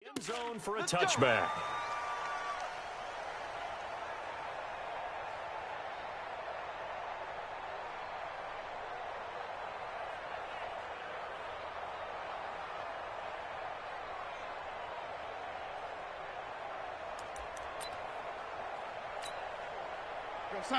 End zone for a touchback.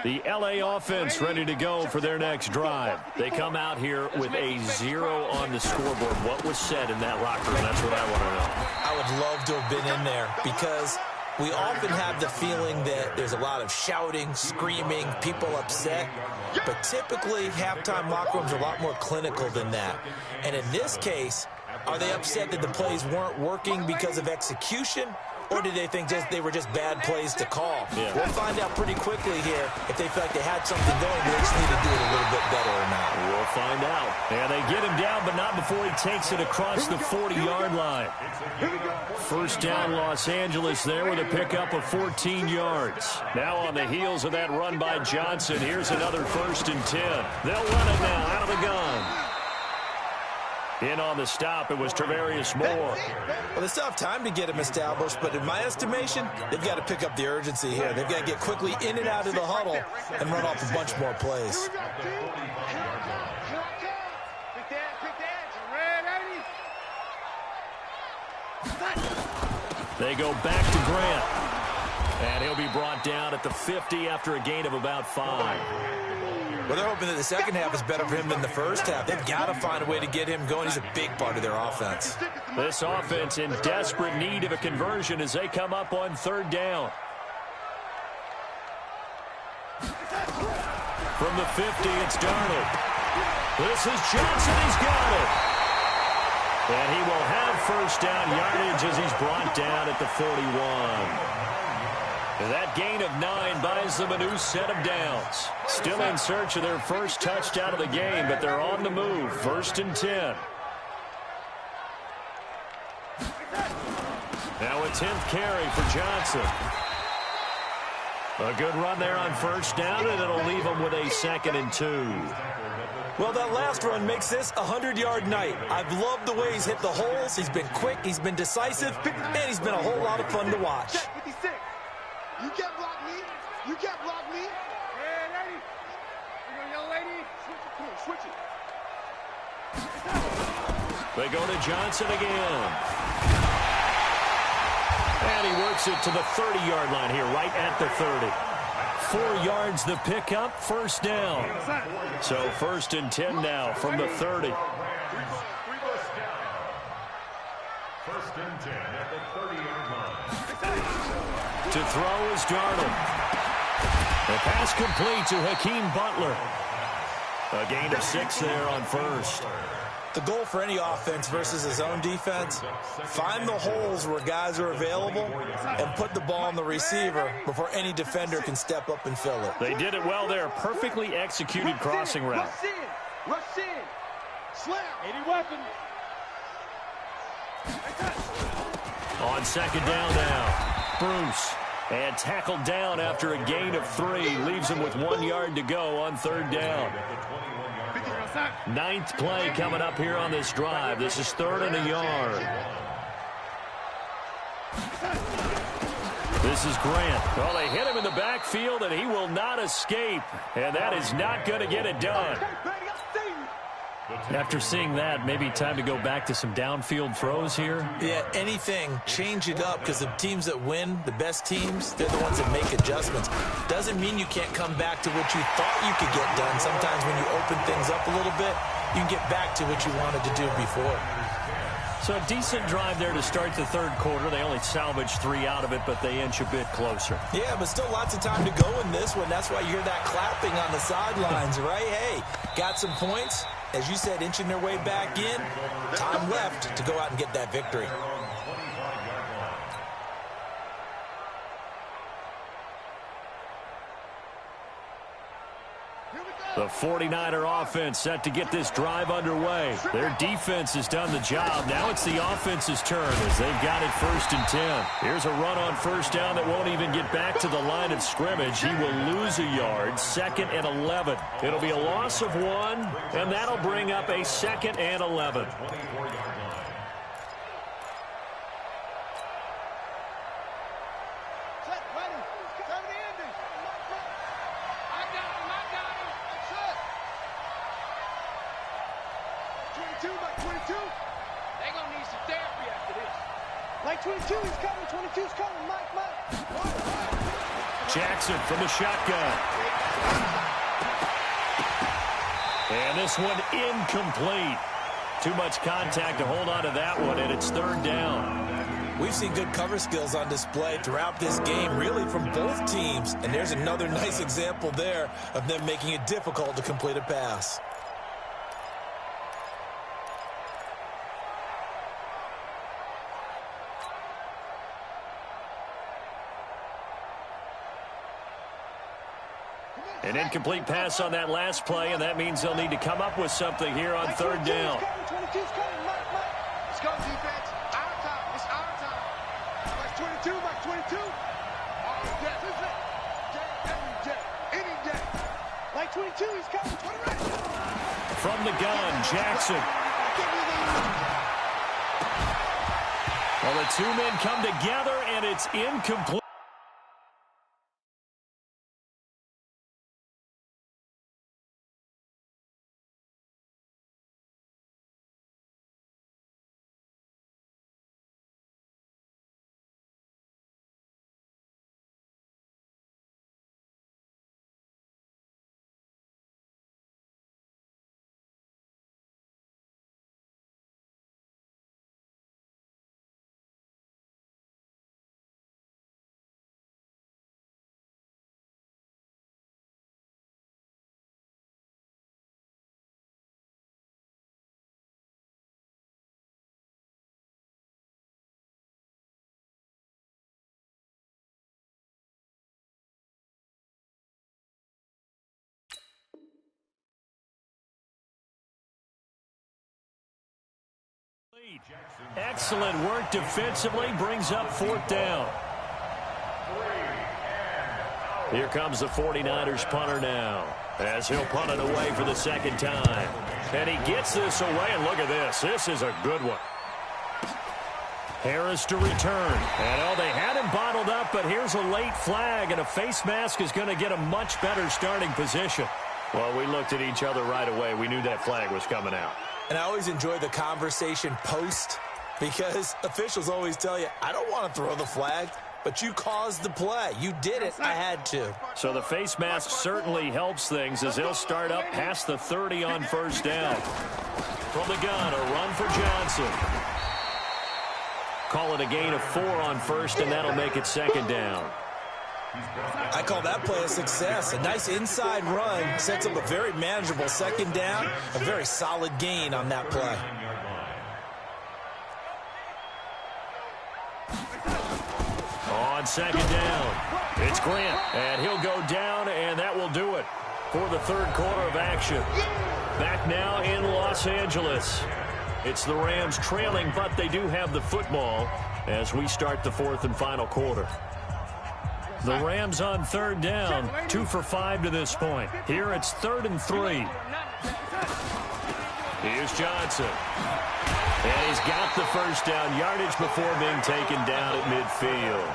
The LA offense ready to go for their next drive. They come out here with a 0 on the scoreboard. What was said in that locker room? That's what I want to know. I would love to have been in there because we often have the feeling that there's a lot of shouting, screaming, people upset. But typically, halftime locker rooms are a lot more clinical than that. And in this case, are they upset that the plays weren't working because of execution? Or did they think they were just bad plays to call? Yeah. We'll find out pretty quickly here if they feel like they had something going. They just need to do it a little bit better or not. We'll find out. Yeah, they get him down, but not before he takes it across the 40-yard line. First down, Los Angeles there with a pickup of 14 yards. Now on the heels of that run by Johnson, here's another 1st and 10. They'll run it now out of the gun. In on the stop, it was Travarius Moore. Well, they still have time to get him established, but in my estimation, they've got to pick up the urgency here. They've got to get quickly in and out of the huddle and run off a bunch more plays. They go back to Grant. And he'll be brought down at the 50 after a gain of about 5. Well, they're hoping that the second half is better for him than the first half. They've got to find a way to get him going. He's a big part of their offense. This offense in desperate need of a conversion as they come up on 3rd down. From the 50, it's Darnold. This is Johnson. He's got it. And he will have 1st down yardage as he's brought down at the 41. That gain of 9 buys them a new set of downs. Still in search of their first touchdown of the game, but they're on the move. 1st and 10. Now a 10th carry for Johnson. A good run there on 1st down, and it'll leave them with a 2nd and 2. Well, that last run makes this a 100-yard night. I've loved the way he's hit the holes. He's been quick, he's been decisive, and he's been a whole lot of fun to watch. You can't block me. You can't block me. Hey, lady. You know, young lady. Switch it. Come on, switch it. They go to Johnson again. And he works it to the 30-yard line here, right at the 30. 4 yards the pickup, 1st down. So 1st and 10 now from the 30. 1st and 10 at the 30-yard line. To throw is Darnold. The pass complete to Hakeem Butler. A gain of 6 there on 1st. The goal for any offense versus his own defense, find the holes where guys are available and put the ball on the receiver before any defender can step up and fill it. They did it well there. Perfectly executed crossing route. Rush in. Slam. 80 weapons. On 2nd down now. Bruce. And tackled down after a gain of 3. Leaves him with 1 yard to go on 3rd down. 9th play coming up here on this drive. This is 3rd and a yard. This is Grant. Well, they hit him in the backfield, and he will not escape. And that is not going to get it done. After seeing that, maybe time to go back to some downfield throws here. Yeah, anything. Change it up because the teams that win, the best teams, they're the ones that make adjustments. Doesn't mean you can't come back to what you thought you could get done. Sometimes when you open things up a little bit, you can get back to what you wanted to do before. So a decent drive there to start the 3rd quarter. They only salvaged 3 out of it, but they inch a bit closer. Yeah, but still lots of time to go in this one. That's why you hear that clapping on the sidelines, right? Hey, got some points. As you said, inching their way back in. Time left to go out and get that victory. The 49er offense set to get this drive underway. Their defense has done the job. Now it's the offense's turn as they've got it 1st and 10. Here's a run on 1st down that won't even get back to the line of scrimmage. He will lose a yard. 2nd and 11. It'll be a loss of 1, and that'll bring up a 2nd and 11. Like 22, he's coming. 22's coming. Mike. Jackson from the shotgun. And this one incomplete. Too much contact to hold on to that one, and it's third down. We've seen good cover skills on display throughout this game, really from both teams. And there's another nice example there of them making it difficult to complete a pass. An incomplete pass on that last play, and that means they'll need to come up with something here on third down. 22's coming. Mike. Let's go, defense. Our time. It's our time. Mike 22. Mike 22. All day. Every day. Any day. Mike 22. He's coming. 20 right. From the gun, Jackson. Well, the two men come together, and it's incomplete. Excellent work defensively, brings up fourth down. Here comes the 49ers punter now, as he'll punt it away for the second time. And he gets this away, and look at this. This is a good one. Harris to return. And, oh, they had him bottled up, but here's a late flag, and a face mask is going to get a much better starting position. Well, we looked at each other right away. We knew that flag was coming out. And I always enjoy the conversation post, because officials always tell you, I don't want to throw the flag, but you caused the play. You did it. I had to. So the face mask certainly helps things as they'll start up past the 30 on first down. From the gun, a run for Johnson. Call it a gain of 4 on first, and that'll make it second down. I call that play a success. A nice inside run sets up a very manageable second down, a very solid gain on that play. On second down, it's Grant, and he'll go down, and that will do it for the third quarter of action. Back now in Los Angeles. It's the Rams trailing, but they do have the football as we start the fourth and final quarter. The Rams on third down, 2 for 5 to this point. Here it's 3rd and 3. Here's Johnson. And he's got the first down yardage before being taken down at midfield.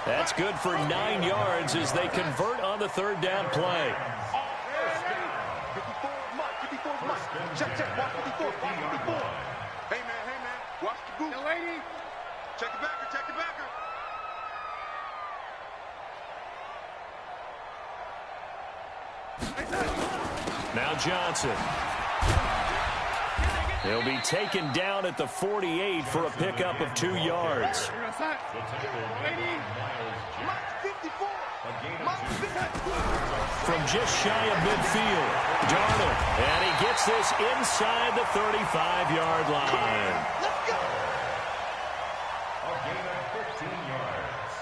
That's good for 9 yards as they convert on the third down play. Check, watch 54, watch 54. Hey, man, watch the boot. The lady. Check the backer, Now Johnson. He'll be taken down at the 48 for a pickup of 2 yards. From just shy of midfield, Darnold. And he gets this inside the 35-yard line. Let's go. A gain of 15 yards.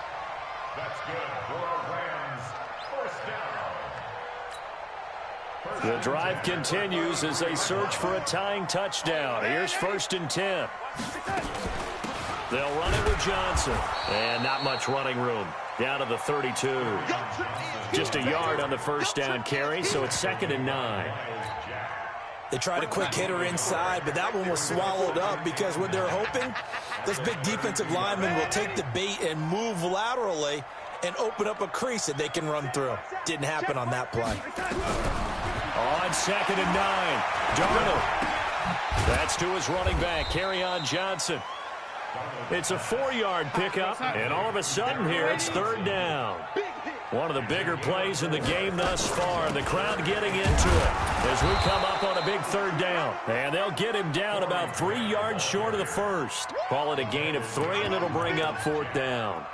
That's good for a Rams first down. The drive continues as they search for a tying touchdown. Here's 1st and 10. They'll run it with Johnson. And not much running room. Down to the 32. Just a yard on the first down carry, so it's 2nd and 9. They tried a quick hitter inside, but that one was swallowed up because what they're hoping, those big defensive linemen will take the bait and move laterally and open up a crease that they can run through. Didn't happen on that play. On 2nd and 9, Darnold. That's to his running back, Kerryon Johnson. It's a 4-yard pickup, and all of a sudden here it's third down. One of the bigger plays in the game thus far. The crowd getting into it as we come up on a big third down. And they'll get him down about 3 yards short of the first. Call it a gain of 3, and it'll bring up fourth down.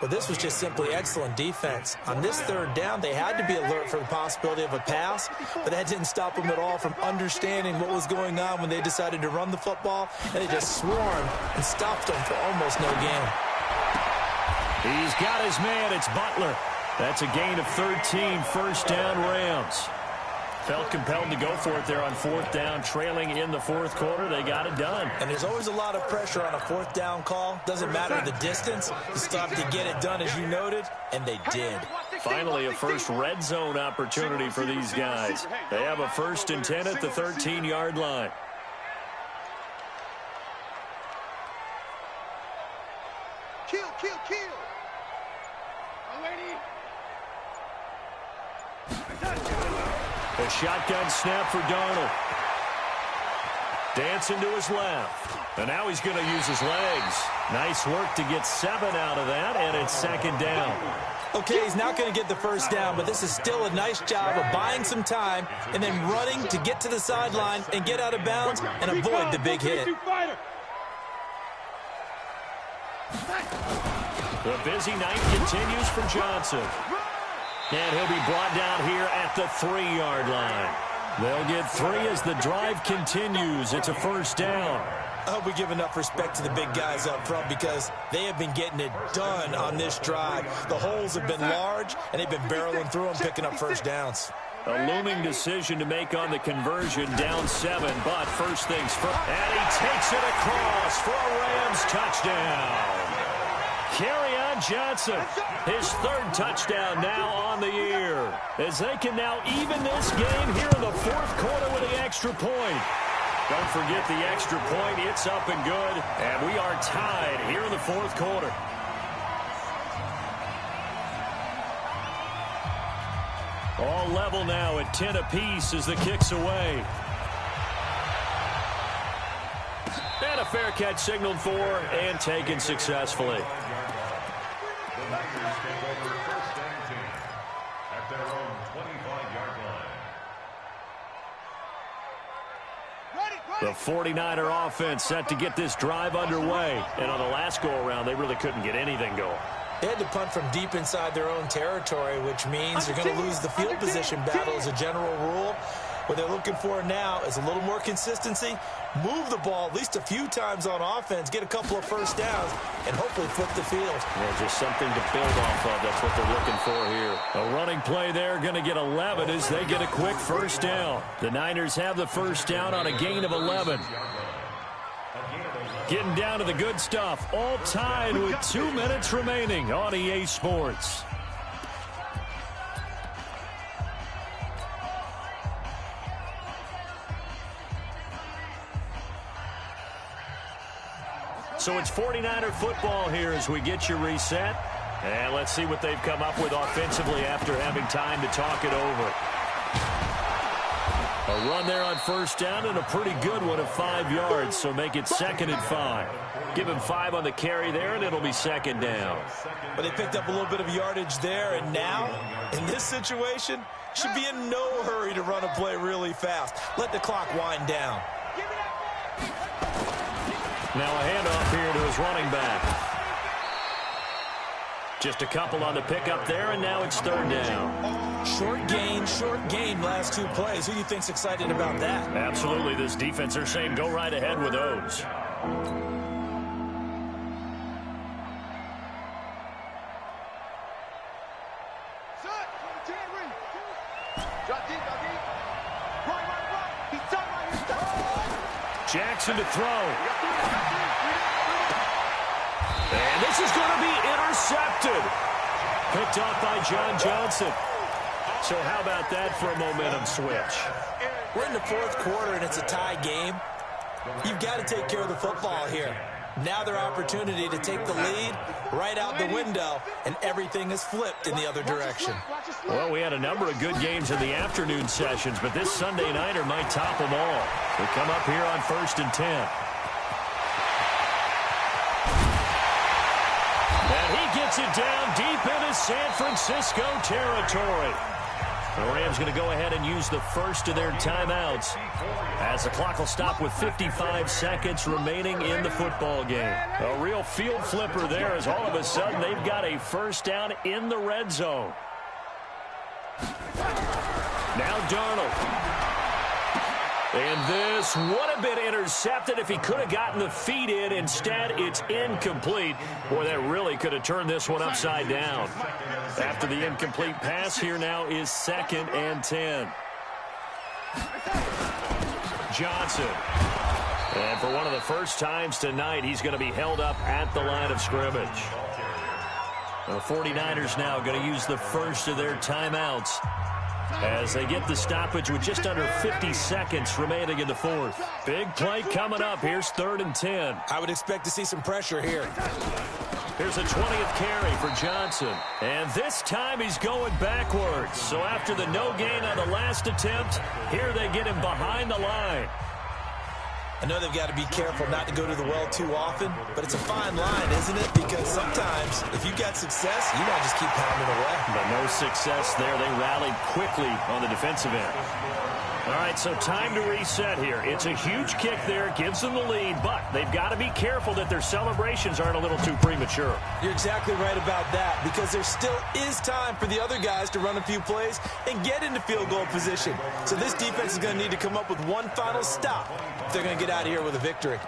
Well, this was just simply excellent defense. On this third down, they had to be alert for the possibility of a pass, but that didn't stop them at all from understanding what was going on when they decided to run the football, and they just swarmed and stopped them for almost no gain. He's got his man. It's Butler. That's a gain of 13, first down Rams. Felt compelled to go for it there on fourth down, trailing in the fourth quarter. They got it done. And there's always a lot of pressure on a fourth down call. Doesn't matter the distance. You stop to get it done, as you noted, and they did. Finally, a first red zone opportunity for these guys. They have a 1st and 10 at the 13-yard line. Kill, kill, kill. A shotgun snap for Darnold. Dancing to his left. And now he's going to use his legs. Nice work to get 7 out of that, and it's second down. Okay, he's not going to get the first down, but this is still a nice job of buying some time and then running to get to the sideline and get out of bounds and avoid the big hit. The busy night continues for Johnson. And he'll be brought down here at the 3-yard line. They'll get 3 as the drive continues. It's a first down. I hope we give enough respect to the big guys up front because they have been getting it done on this drive. The holes have been large, and they've been barreling through them, picking up first downs. A looming decision to make on the conversion, down 7, but first things first. And he takes it across for a Rams touchdown. Kerryon Johnson, his 3rd touchdown now on the year, as they can now even this game here in the fourth quarter with the extra point. Don't forget the extra point. It's up and good, and we are tied here in the fourth quarter. All level now at 10 apiece as the kick's away. And a fair catch signaled for and taken successfully. The Niners take over 1st and 10 at their own 25-yard line. The 49er offense set to get this drive underway. And on the last go-around, they really couldn't get anything going. They had to punt from deep inside their own territory, which means they're going to lose the field position battle as a general rule. What they're looking for now is a little more consistency, move the ball at least a few times on offense, get a couple of first downs, and hopefully flip the field. Yeah, just something to build off of. That's what they're looking for here. A running play there, going to get 11 as they get a quick first down. The Niners have the first down on a gain of 11. Getting down to the good stuff, all tied with 2 minutes remaining on EA Sports. So it's 49er football here as we get you reset. And let's see what they've come up with offensively after having time to talk it over. A run there on first down and a pretty good one of 5 yards, so make it 2nd and 5. Give him 5 on the carry there, and it'll be 2nd down. But they picked up a little bit of yardage there, and now, in this situation, should be in no hurry to run a play really fast. Let the clock wind down. Now a handoff here to his running back. Just a couple on the pickup there, and now it's 3rd down. Short gain last 2 plays. Who do you think's excited about that? Absolutely. This defense, they're saying go right ahead with those. Jackson to throw. And this is going to be intercepted. Picked off by John Johnson. So how about that for a momentum switch? We're in the fourth quarter, and it's a tie game. You've got to take care of the football here. Now their opportunity to take the lead right out the window, and everything is flipped in the other direction. Well, we had a number of good games in the afternoon sessions, but this Sunday nighter might top them all. We come up here on 1st and 10. Gets it down deep into San Francisco territory. The Rams going to go ahead and use the first of their timeouts as the clock will stop with 55 seconds remaining in the football game. A real field flipper there as all of a sudden they've got a first down in the red zone. Now Darnold. And this would have been intercepted if he could have gotten the feet in. Instead, it's incomplete. Boy, that really could have turned this one upside down. After the incomplete pass, here now is 2nd and 10. Johnson. And for one of the first times tonight, he's going to be held up at the line of scrimmage. The 49ers now going to use the first of their timeouts as they get the stoppage with just under 50 seconds remaining in the fourth. Big play coming up. Here's 3rd and 10. I would expect to see some pressure here. Here's a 20th carry for Johnson. And this time he's going backwards. So after the no gain on the last attempt, here they get him behind the line. I know they've got to be careful not to go to the well too often, but it's a fine line, isn't it? Because sometimes if you got success, you might just keep pounding away. But no success there. They rallied quickly on the defensive end. All right, so time to reset here. It's a huge kick there, gives them the lead, but they've got to be careful that their celebrations aren't a little too premature. You're exactly right about that, because there still is time for the other guys to run a few plays and get into field goal position. So this defense is going to need to come up with one final stop if they're going to get out of here with a victory.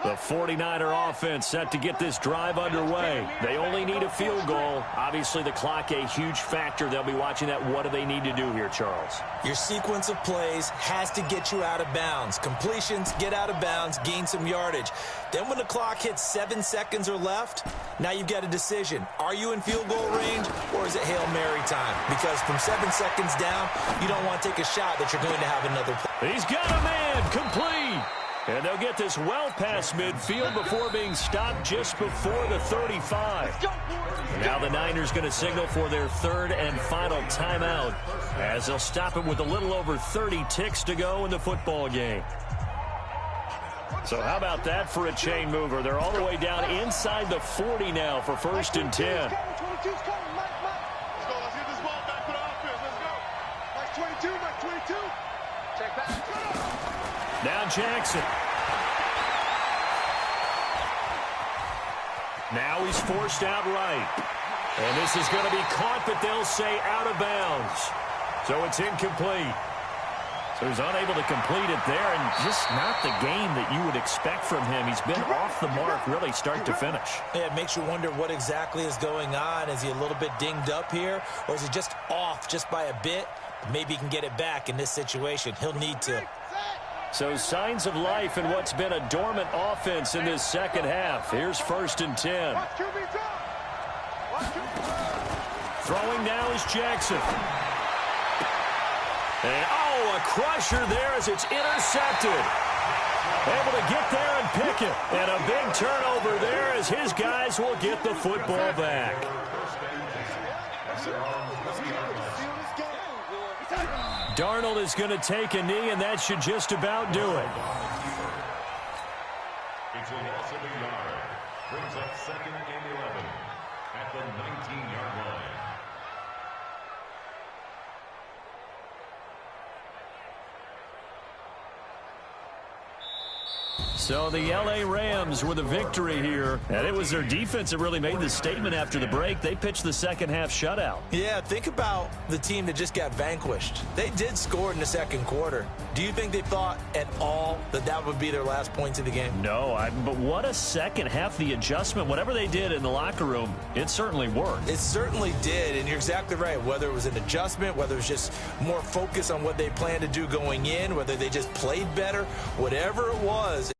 The 49er offense set to get this drive underway. They only need a field goal. Obviously, the clock a huge factor. They'll be watching that. What do they need to do here, Charles? Your sequence of plays has to get you out of bounds. Completions, get out of bounds, gain some yardage. Then when the clock hits 7 seconds or left, now you've got a decision. Are you in field goal range, or is it Hail Mary time? Because from 7 seconds down, you don't want to take a shot that you're going to have another play. He's got a man, complete. And they'll get this well past midfield before being stopped just before the 35. Now the Niners going to signal for their 3rd and final timeout as they'll stop it with a little over 30 ticks to go in the football game. So how about that for a chain mover? They're all the way down inside the 40 now for 1st and 10. Let's go. Let's get this ball back for the offense. Let's go. Mike 22, Mike 22. Check back. Now Jackson. Now he's forced out right. And this is going to be caught, but they'll say out of bounds. So it's incomplete. So he's unable to complete it there, and just not the game that you would expect from him. He's been off the mark really start to finish. Yeah, it makes you wonder what exactly is going on. Is he a little bit dinged up here, or is he just off just by a bit? Maybe he can get it back in this situation. He'll need to. So signs of life in what's been a dormant offense in this second half. Here's 1st and 10. Throwing now is Jackson. And, oh, a crusher there as it's intercepted. Able to get there and pick it. And a big turnover there as his guys will get the football back. Darnold is going to take a knee, and that should just about do it. It's a loss of a yard. Brings up 2nd and 11 at the 19-yard line. So the L.A. Rams with a victory here. And it was their defense that really made the statement after the break. They pitched the second half shutout. Yeah, think about the team that just got vanquished. They did score in the second quarter. Do you think they thought at all that that would be their last points of the game? No, but what a second half. The adjustment, whatever they did in the locker room, it certainly worked. It certainly did, and you're exactly right. Whether it was an adjustment, whether it was just more focus on what they planned to do going in, whether they just played better, whatever it was,